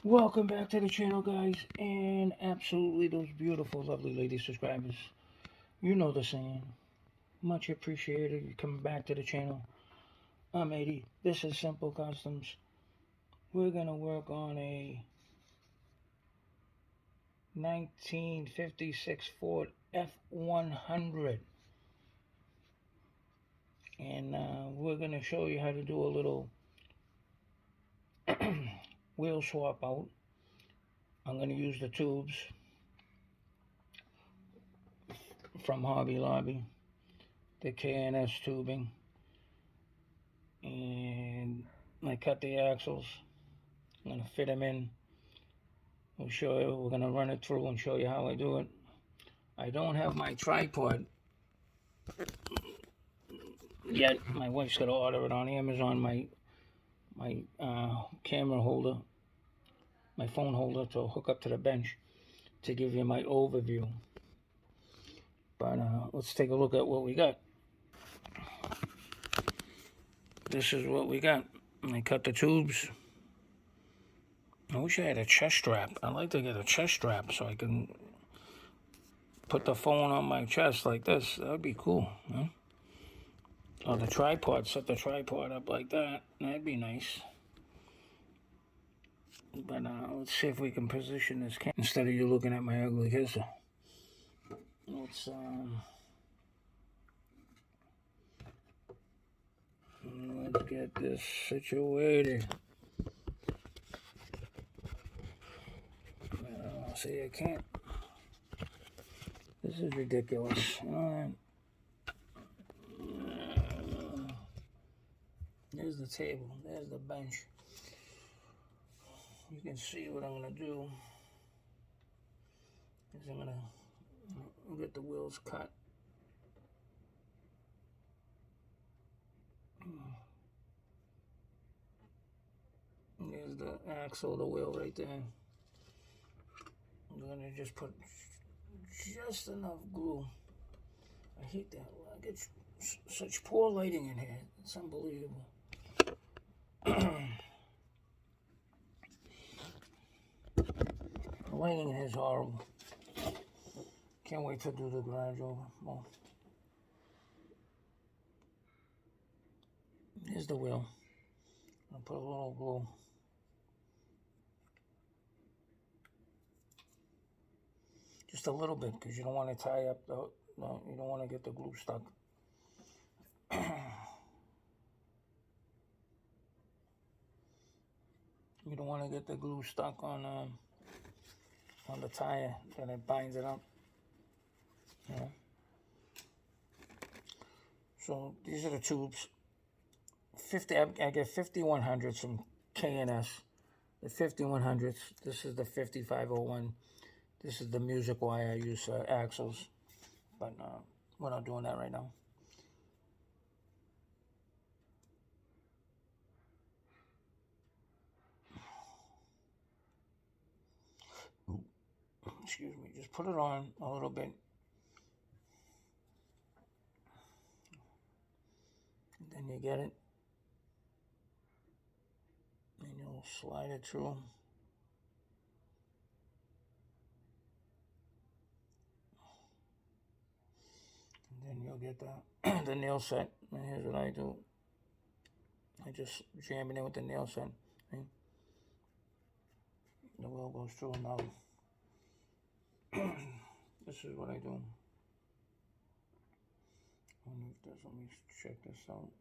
Welcome back to the channel, guys, and absolutely those beautiful, lovely lady subscribers. You know the saying. Much appreciated. You coming back to the channel. I'm 80. This is Simple Customs. We're gonna work on a 1956 Ford F100, and we're gonna show you how to do a little wheel swap out. I'm gonna use the tubes from Hobby Lobby, the K&S tubing, and I cut the axles. I'm gonna fit them in. We'll show you. We're gonna run it through and show you how I do it. I don't have my tripod yet. My wife's gonna order it on Amazon. My camera holder, my phone holder to hook up to the bench to give you my overview. But let's take a look at what we got. This is what we got. I cut the tubes. I wish I had a chest strap. I'd like to get a chest strap so I can put the phone on my chest like this. That would be cool. Huh? Or the tripod, set the tripod up like that. That'd be nice. But let's see if we can position this camera instead of you looking at my ugly kisser. Let's get this situated. See, I can't. This is ridiculous. There's the table. There's the bench. You can see what I'm going to do is I'm going to get the wheels cut. There's the axle, the wheel right there. I'm going to just put just enough glue. I hate that. I get such poor lighting in here. It's unbelievable. The lighting in here is horrible. Can't wait to do the garage over. Well, here's the wheel. I'll put a little glue. Just a little bit, because you don't want to tie up you don't want to get the glue stuck. You don't want to get the glue stuck on the tire, then it binds it up. Yeah. So these are the tubes. I get 5100s from K&S. The 5100s. This is the 5501. This is the music wire I use axles, but we're not doing that right now. Excuse me, just put it on a little bit. Then you get it. And you'll slide it through. And then you'll get the nail set. And here's what I do. I just jam it in with the nail set. See? The wheel goes through now. This is what I do. Let me check this out.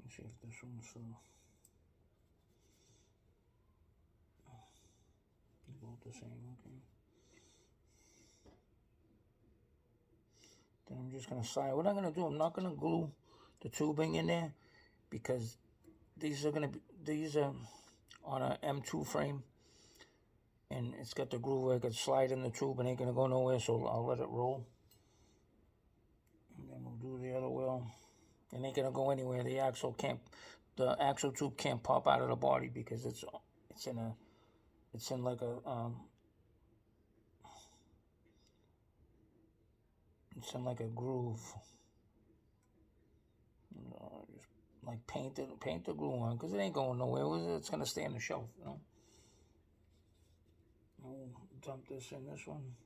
Let's see if this one's both the same. Okay. Then I'm just gonna slide. What I'm gonna do? I'm not gonna glue the tubing in there because these are on a M2 frame, and it's got the groove where I could slide in the tube and ain't gonna go nowhere, so I'll let it roll. And then we'll do the other wheel. It ain't gonna go anywhere. The axle tube can't pop out of the body because it's in like a it's in like a groove. Just like paint the glue on, because it ain't going nowhere. It's gonna stay on the shelf, you know. I'll dump this in this one.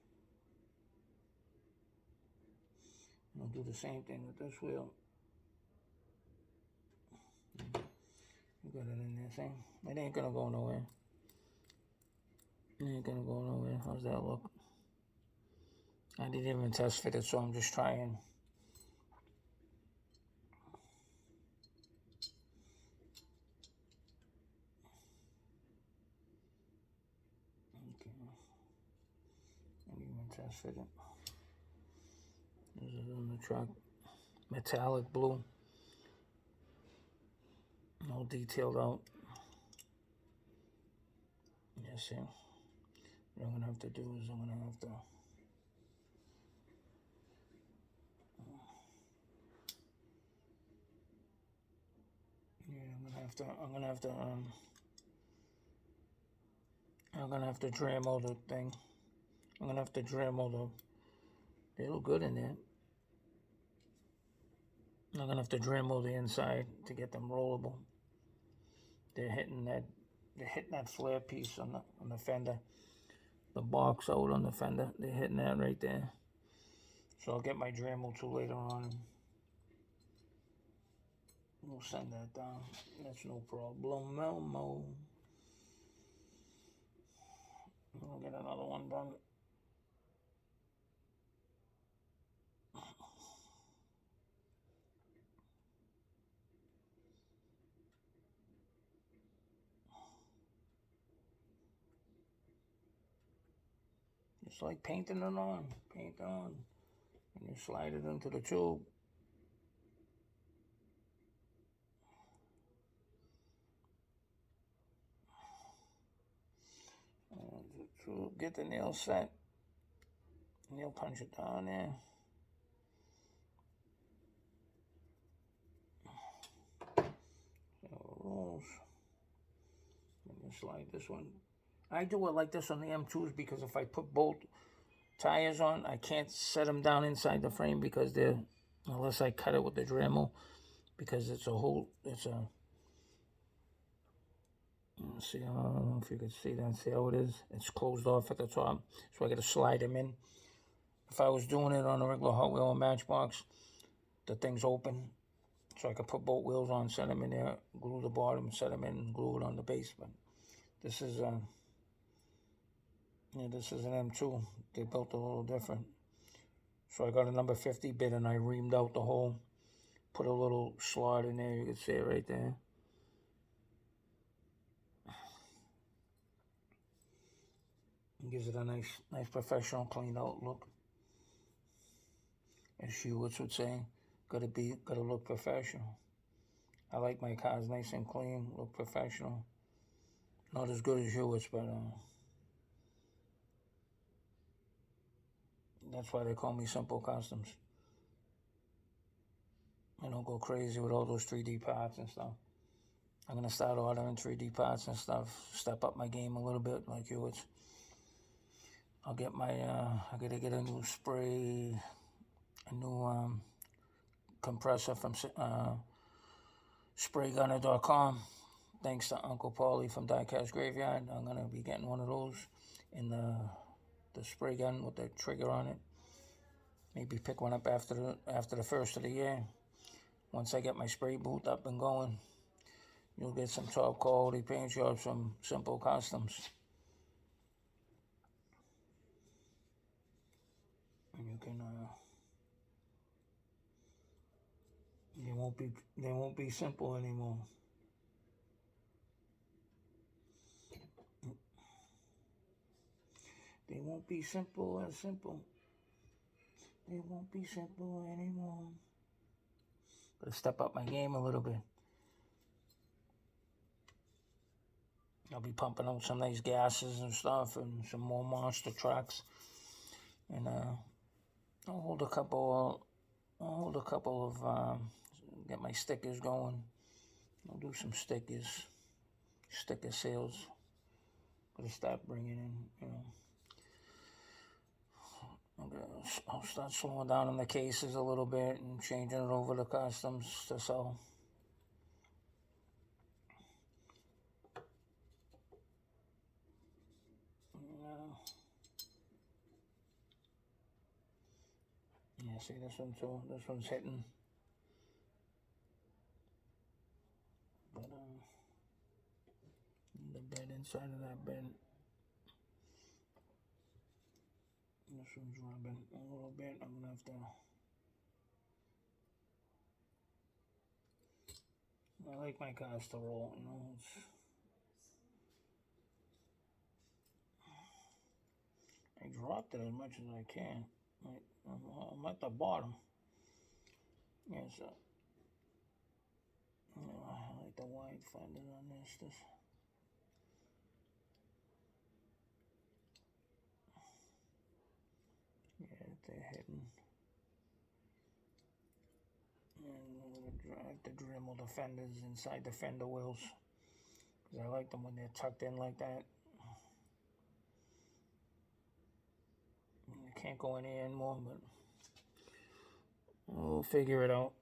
I'll do the same thing with this wheel. You got it in there, see? It ain't gonna go nowhere. It ain't gonna go nowhere. How's that look? I didn't even test fit it, so I'm just trying. Okay. I didn't even test fit it. This is on the truck. Metallic blue. All detailed out. Yeah, see? What I'm gonna have to do is I'm gonna have to I'm gonna have to Dremel the thing. I'm gonna have to Dremel the. They look good in there. I'm gonna have to Dremel the inside to get them rollable. They're hitting that flare piece on the fender, the box out on the fender. They're hitting that right there. So I'll get my Dremel tool later on. We'll send that down. That's no problem. Melmo. I'll get another one done. It's like painting it on. Paint on. And you slide it into the tube. Get the nail set. Nail punch it down there. Rolls. And slide this one. I do it like this on the M2s because if I put both tires on, I can't set them down inside the frame because they're, unless I cut it with the Dremel, because it's a, let's see, I don't know if you can see that, see how it is? It's closed off at the top, so I gotta slide them in. If I was doing it on a regular Hot Wheel or Matchbox, the thing's open, so I could put both wheels on, set them in there, glue the bottom, set them in, and glue it on the base. But this is this is an M2. They built a little different. So I got a number 50 bit and I reamed out the hole, put a little slot in there. You can see it right there. It gives it a nice professional, cleaned out look. As Hewitt's would say, gotta look professional. I like my cars nice and clean, look professional. Not as good as Hewitt's, but that's why they call me Simple Customs. I don't go crazy with all those 3D parts and stuff. I'm gonna start ordering 3D parts and stuff, step up my game a little bit like Hewitt's. I'll get my, I gotta get a new spray, a new compressor from spraygunner.com. Thanks to Uncle Paulie from Diecast Graveyard. I'm gonna be getting one of those in the spray gun with the trigger on it. Maybe pick one up after the first of the year. Once I get my spray booth up and going, you'll get some top quality paint jobs from Simple Customs. And you can they won't be simple anymore. They won't be simple as simple. They won't be simple anymore. Gotta step up my game a little bit. I'll be pumping out some nice gases and stuff and some more monster trucks. And I'll hold a couple of get my stickers going. I'll do some sticker sales. Gotta start bringing in, you know. I'll start slowing down on the cases a little bit and changing it over to customs to sell. Yeah, see this one too. This one's hitting. But the bed, inside of that bed, this one's rubbing a little bit. I'm gonna have to. I like my cars to roll, you know. I dropped it as much as I can. I'm at the bottom. Yeah, so I like the wide fenders on this. Yeah, they're hitting. And I have to Dremel the fenders inside the fender wheels. Because I like them when they're tucked in like that. I can't go any anymore, but we'll figure it out.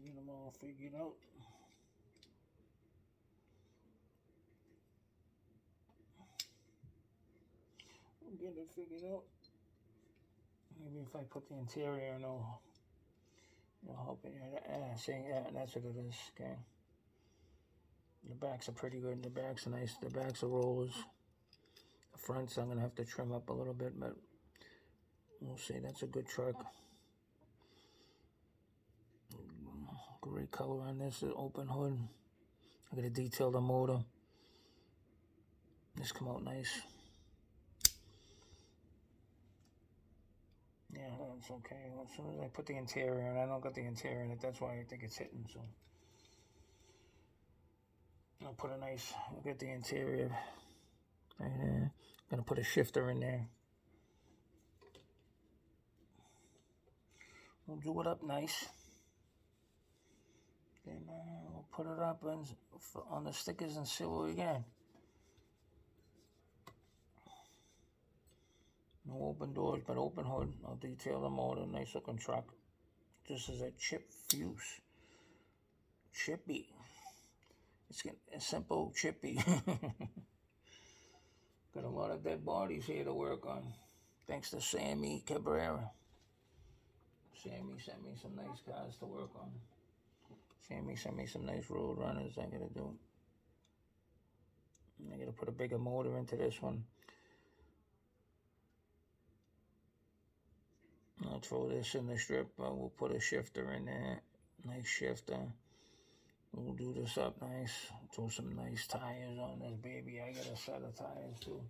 Get them all figured out. We'll get it figured out. Maybe if I put the interior in, it'll help it. See, yeah, that's what it is. Okay. The backs are pretty good. The backs are nice. The backs are rollers. The fronts I'm gonna have to trim up a little bit, but we'll see. That's a good truck. Great color on this. Open hood. I gotta detail the motor. This come out nice. Yeah, that's okay. As soon as I put the interior in, I don't got the interior in it. That's why I think it's hitting. So I'll put a nice. I'll get the interior right there. Gonna put a shifter in there. We'll do it up nice. Then we'll put it up on the stickers and see what we get. No open doors, but open hood. I'll detail the motor. Nice looking truck. This is a chip fuse. Chippy. It's a simple chippy. Got a lot of dead bodies here to work on. Thanks to Sammy Cabrera. Sammy sent me some nice cars to work on. Sammy sent me some nice road runners I gotta do. I gotta put a bigger motor into this one. I'll throw this in the strip. We'll put a shifter in there. Nice shifter. We'll do this up nice. Throw some nice tires on this baby. I got a set of tires too.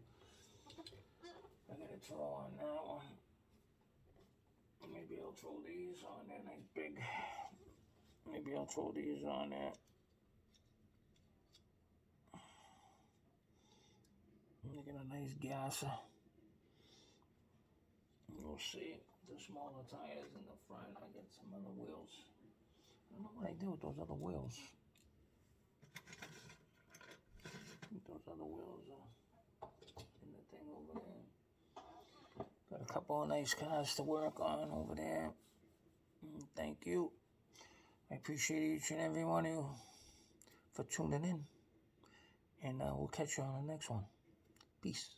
I gotta throw on that one. Maybe I'll throw these on there. Nice big. Maybe I'll throw these on there. I get a nice gasser. We'll see. The smaller tires in the front. I get some other wheels. I don't know what I do with those other wheels. Those other wheels are in the thing over there. Got a couple of nice cars to work on over there. Thank you. I appreciate each and every one of you for tuning in. And we'll catch you on the next one. Peace.